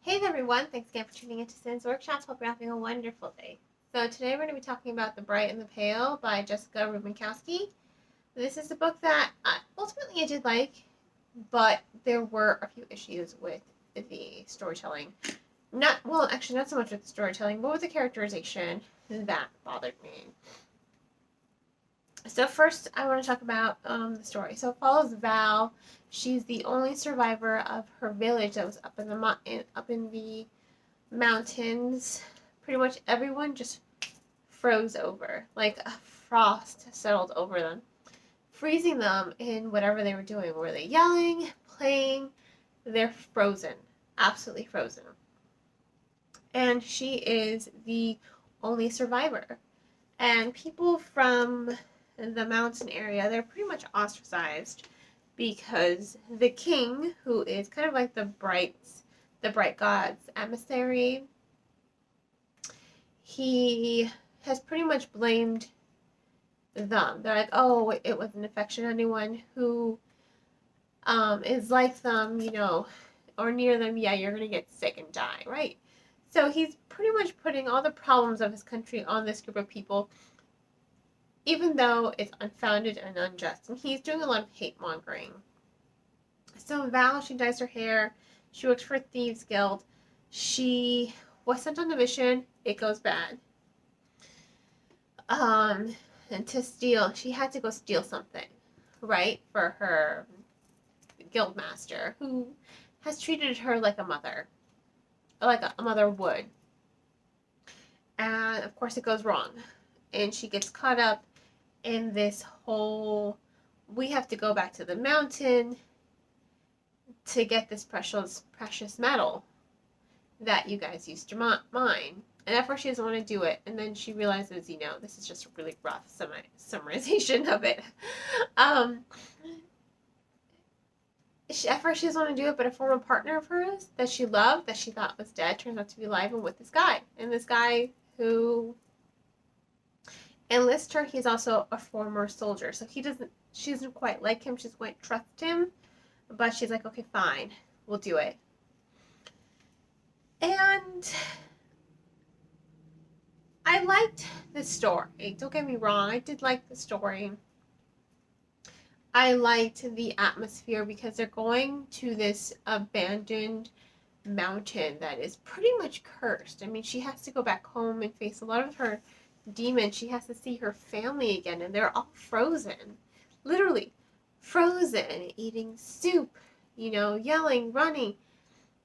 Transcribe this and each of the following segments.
Hey there everyone, thanks again for tuning into Sin's Workshops. Hope you're having a wonderful day. So today we're going to be talking about The Bright and the Pale by Jessica Rubinkowski. This is a book that ultimately I did like, but there were a few issues with the storytelling. Not so much with the storytelling, but with the characterization that bothered me. So first I want to talk about the story. So it follows Val. She's the only survivor of her village that was up in the mountains. Pretty much everyone just froze over, like a frost settled over them, freezing them in whatever they were doing. Were they yelling, playing? They're frozen, absolutely frozen. And she is the only survivor. And people from the mountain area, they're pretty much ostracized because the king, who is kind of like the bright god's emissary, he has pretty much blamed them. They're like, oh, it wasn't affection. Anyone who is like them, or near them, yeah, you're gonna get sick and die, right? So he's pretty much putting all the problems of his country on this group of people, even though it's unfounded and unjust. And he's doing a lot of hate mongering. So Val, she dyes her hair. She works for Thieves Guild. She was sent on a mission. It goes bad. And to steal, she had to go steal something, right, for her guild master, who has treated her like a mother would. And of course it goes wrong. And she gets caught up in this whole, we have to go back to the mountain to get this precious metal that you guys used to mine. And at first she doesn't want to do it, and then she realizes, this is just a really rough summarization of it. At first she doesn't want to do it, but a former partner of hers that she loved, that she thought was dead, turns out to be alive and with this guy. And this guy who enlists her, he's also a former soldier. So she doesn't quite like him, she doesn't quite trust him, but she's like, okay, fine, we'll do it. And I liked the story. Don't get me wrong, I did like the story. I liked the atmosphere because they're going to this abandoned mountain that is pretty much cursed. I mean, she has to go back home and face a lot of her demons. She has to see her family again, and they're all frozen. Literally frozen, eating soup, yelling, running.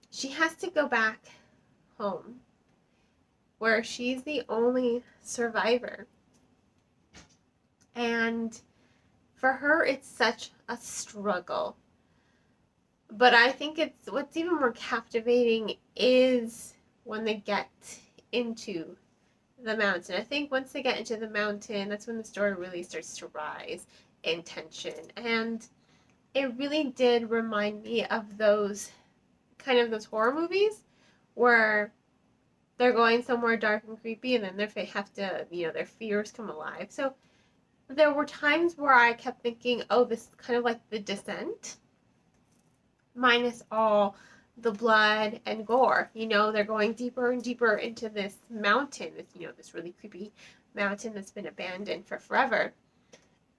She has to go back home where she's the only survivor. And for her, it's such a struggle. But I think what's even more captivating is when they get into the mountain. I think once they get into the mountain, that's when the story really starts to rise in tension. And it really did remind me of those horror movies where they're going somewhere dark and creepy, and then they have to, their fears come alive. So there were times where I kept thinking, oh, this is kind of like The Descent, minus all the blood and gore. They're going deeper and deeper into this mountain, this really creepy mountain that's been abandoned for forever.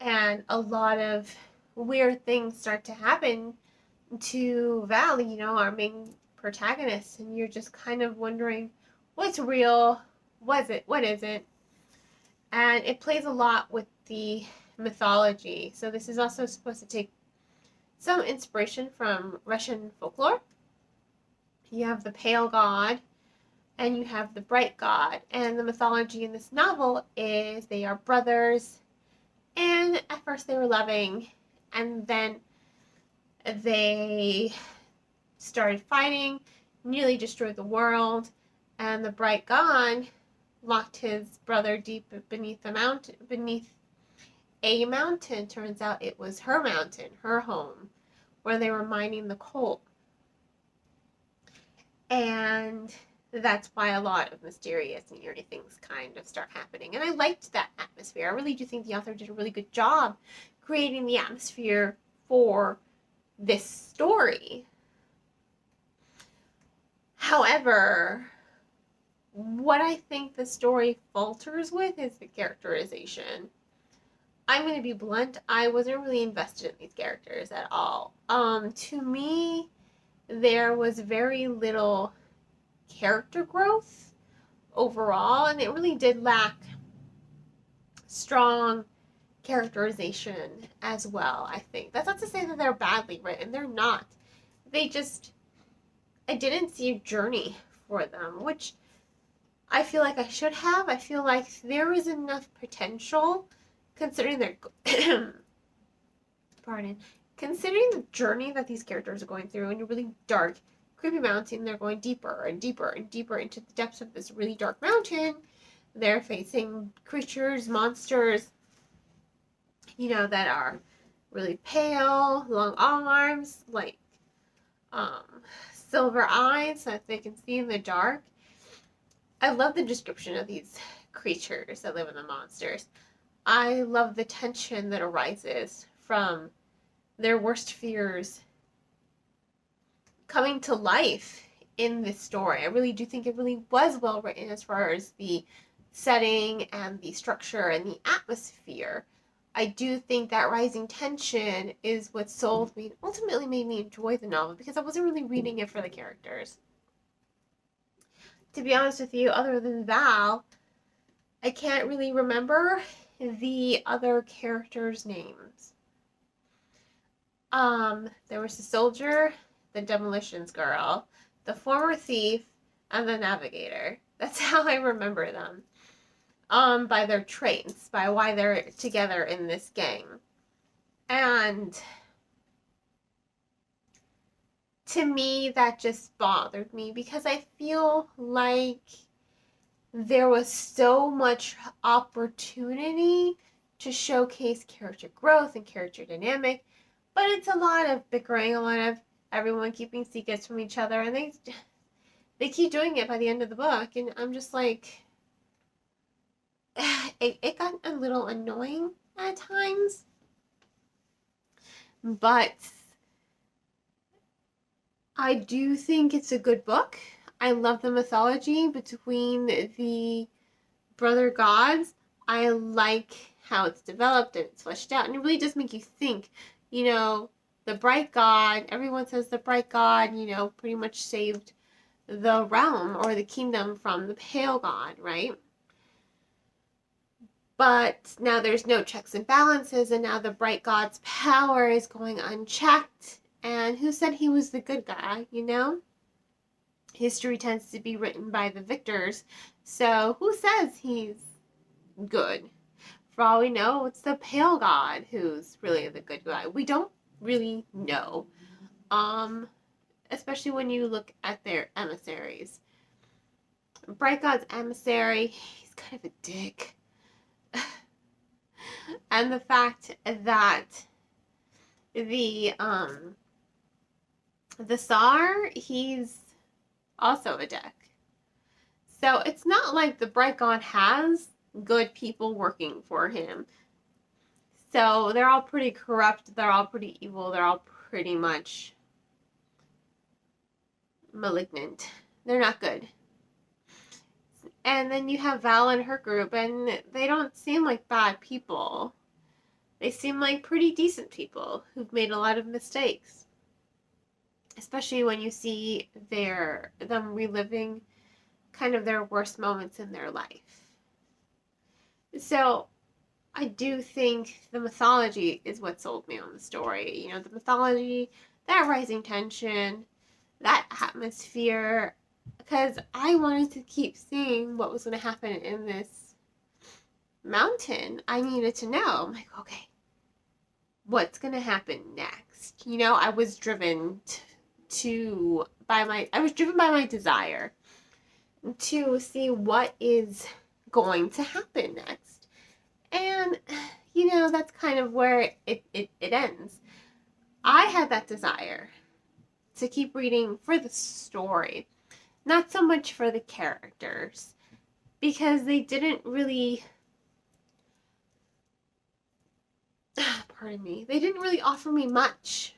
And a lot of weird things start to happen to Val, our main protagonist, and you're just kind of wondering what's real, what isn't. And it plays a lot with the mythology. So this is also supposed to take some inspiration from Russian folklore. You have the pale god and you have the bright god. And the mythology in this novel is they are brothers. And at first they were loving, and then they started fighting, nearly destroyed the world, and the bright god locked his brother deep beneath a mountain. Turns out it was her mountain, her home, where they were mining the coal. And that's why a lot of mysterious and eerie things kind of start happening. And I liked that atmosphere. I really do think the author did a really good job creating the atmosphere for this story. However, what I think the story falters with is the characterization. I'm going to be blunt. I wasn't really invested in these characters at all. To me, there was very little character growth overall, and it really did lack strong characterization as well, I think. That's not to say that they're badly written. They're not. They just, I didn't see a journey for them, which I feel like I should have. I feel like there is enough potential considering their pardon, considering the journey that these characters are going through in a really dark, creepy mountain. They're going deeper and deeper and deeper into the depths of this really dark mountain. They're facing creatures, monsters, that are really pale, long arms, like silver eyes so that they can see in the dark. I love the description of these creatures that live in the monsters. I love the tension that arises from their worst fears coming to life in this story. I really do think it really was well written as far as the setting and the structure and the atmosphere. I do think that rising tension is what sold me and ultimately made me enjoy the novel because I wasn't really reading it for the characters. To be honest with you, other than Val, I can't really remember the other characters' names. There was the soldier, the demolitions girl, the former thief, and the navigator. That's how I remember them. By their traits, by why they're together in this gang. And to me, that just bothered me because I feel like there was so much opportunity to showcase character growth and character dynamic, but it's a lot of bickering, a lot of everyone keeping secrets from each other, and they keep doing it by the end of the book, and I'm just like, it got a little annoying at times, but I do think it's a good book. I love the mythology between the brother gods. I like how it's developed and it's fleshed out, and it really does make you think, the bright god, everyone says the bright god, pretty much saved the realm or the kingdom from the pale god, right? But now there's no checks and balances, and now the bright god's power is going unchecked. And who said he was the good guy, History tends to be written by the victors, so who says he's good? For all we know, it's the pale god who's really the good guy. We don't really know, especially when you look at their emissaries. Bright god's emissary, he's kind of a dick. And the fact that the Tsar, he's also a dick. So it's not like the bright god has good people working for him. So they're all pretty corrupt, they're all pretty evil, they're all pretty much malignant. They're not good. And then you have Val and her group, and they don't seem like bad people. They seem like pretty decent people who've made a lot of mistakes. Especially when you see them reliving kind of their worst moments in their life. So I do think the mythology is what sold me on the story. The mythology, that rising tension, that atmosphere, because I wanted to keep seeing what was going to happen in this mountain. I needed to know. I'm like, okay, what's going to happen next? I was driven by my desire to see what is going to happen next. And, that's kind of where it ends. I had that desire to keep reading for the story, not so much for the characters, because they didn't really, they didn't really offer me much.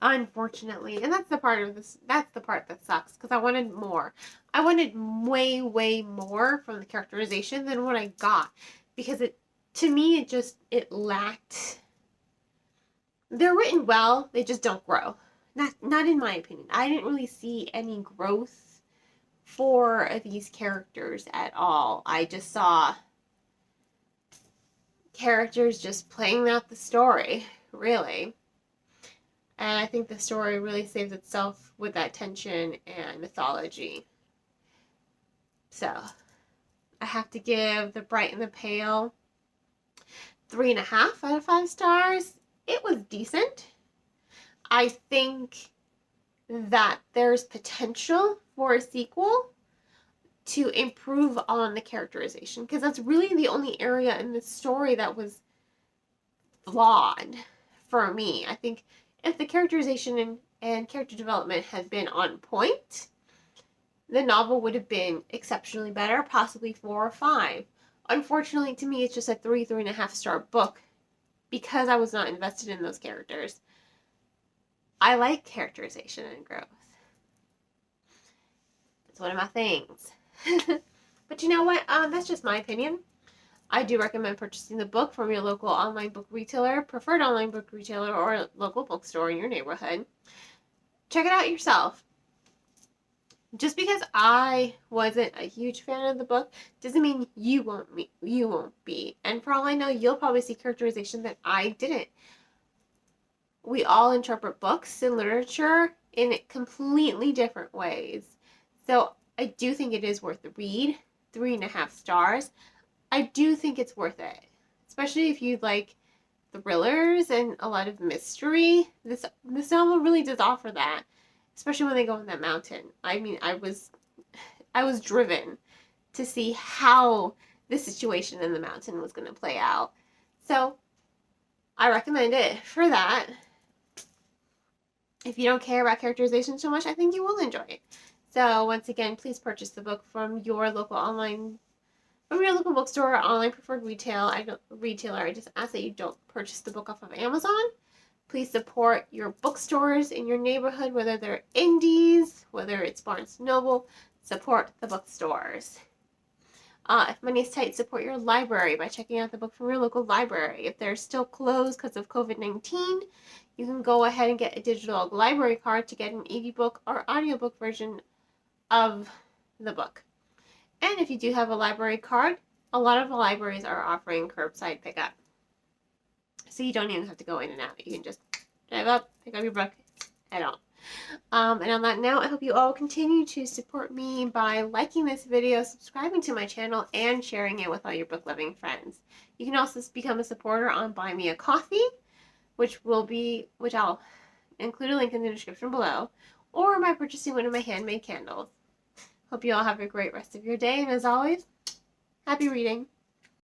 Unfortunately. And that's the part of this, that's the part that sucks, because I wanted more. I wanted way, way more from the characterization than what I got. Because to me, it lacked. They're written well, they just don't grow. Not in my opinion. I didn't really see any growth for these characters at all. I just saw characters just playing out the story, really. And I think the story really saves itself with that tension and mythology. So, I have to give The Bright and the Pale 3.5 out of 5 stars. It was decent. I think that there's potential for a sequel to improve on the characterization, because that's really the only area in the story that was flawed for me. I think if the characterization and character development had been on point, the novel would have been exceptionally better, possibly 4 or 5. Unfortunately, to me, it's just a 3.5 star book because I was not invested in those characters. I like characterization and growth. It's one of my things. But you know what? That's just my opinion. I do recommend purchasing the book from your local online book retailer, preferred online book retailer, or local bookstore in your neighborhood. Check it out yourself. Just because I wasn't a huge fan of the book doesn't mean you won't be. And for all I know, you'll probably see characterization that I didn't. We all interpret books and literature in completely different ways. So I do think it is worth the read. 3.5 stars. I do think it's worth it. Especially if you like thrillers and a lot of mystery. This novel really does offer that. Especially when they go on that mountain. I mean, I was driven to see how the situation in the mountain was going to play out. So, I recommend it for that. If you don't care about characterization so much, I think you will enjoy it. So, once again, please purchase the book from your local bookstore or online preferred retailer. I just ask that you don't purchase the book off of Amazon. Please support your bookstores in your neighborhood, whether they're indies, whether it's Barnes & Noble. Support the bookstores. If money is tight, support your library by checking out the book from your local library. If they're still closed because of COVID-19, you can go ahead and get a digital library card to get an ebook or audiobook version of the book. And if you do have a library card, a lot of the libraries are offering curbside pickup. So you don't even have to go in and out. You can just drive up, pick up your book, head on. And on that note, I hope you all continue to support me by liking this video, subscribing to my channel, and sharing it with all your book-loving friends. You can also become a supporter on Buy Me a Coffee, which I'll include a link in the description below, or by purchasing one of my handmade candles. Hope you all have a great rest of your day, and as always, happy reading.